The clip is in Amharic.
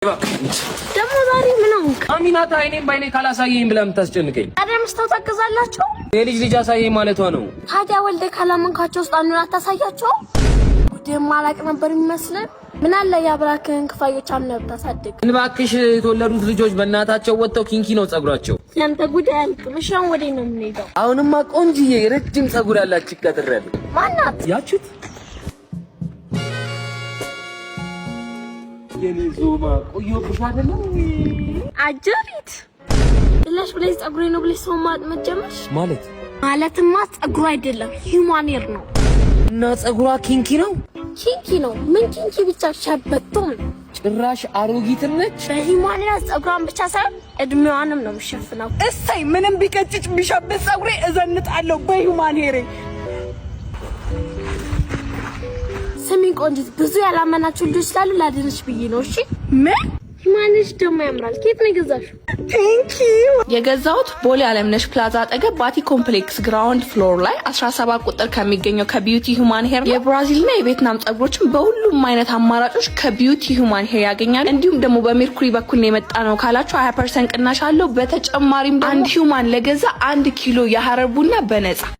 ደግሞ ዛሬ ምን ሆንክ? አሚናታ አይኔም ባይኔ ካላሳየኝ ብላ የምታስጨንቀኝ አደምስተው ታገዛላችሁ። የልጅ ልጅ አሳየኝ ማለቷ ነው። ታዲያ ወልደ ካላመንካቸው ውስጥ አንዱን አታሳያቸው? ጉዴም ማላቅ ነበር የሚመስለን። ምን አለ ያብራክን ክፋዮች አምነው ታሳድግ። እንባክሽ የተወለዱት ልጆች በእናታቸው ወጥተው ኪንኪ ነው ጸጉራቸው። ያንተ ጉድ ያልቅም። እሺ አሁን ወዴት ነው የምንሄደው? አሁንማ ቆንጅዬ ረጅም ጸጉር ያላት ቺክ ቀጥሬያለሁ። ማናት? ያችሁት የኔ ዞማ ቆየሁብሽ አይደለም አጀሪት ለሽ ብለሽ ጸጉሬ ነው ብለሽ ሰው ማጥመድ ጀመርሽ ማለትማ ጸጉሩ አይደለም ሂውማን ሄር ነው። እና ጸጉሯ ኪንኪ ነው? ኪንኪ ነው። ምን ኪንኪ ብቻ ሸበቶም ጭራሽ አሮጊት ነች። በሂውማን ሄር ጸጉሯን ብቻ ሳይሆን እድሜዋንም ነው የሚሸፍነው። እሰይ ምንም ቢቀጭጭ ቢሸብት ጸጉሬ እዘንጣለሁ በሂውማን ሄር። ስሚኝ ቆንጂት፣ ብዙ ያላመናችሁ ልጆች ስላሉ ላድንሽ ብዬ ነው። እሺ ምን ማንሽ ደግሞ ያምራል። ከየት ነው የገዛሽው? ቴንክ ዩ። የገዛሁት ቦሌ አለምነሽ ፕላዛ አጠገብ ባቲ ኮምፕሌክስ ግራውንድ ፍሎር ላይ 17 ቁጥር ከሚገኘው ከቢዩቲ ሂውማን ሄር የብራዚልና የቪየትናም ጸጉሮችን በሁሉም አይነት አማራጮች ከቢዩቲ ሂውማን ሄር ያገኛሉ። እንዲሁም ደግሞ በሜርኩሪ በኩል ነው የመጣ ነው ካላችሁ 20% ቅናሽ አለው። በተጨማሪም አንድ ሂውማን ለገዛ 1 ኪሎ የሐረር ቡና በነፃ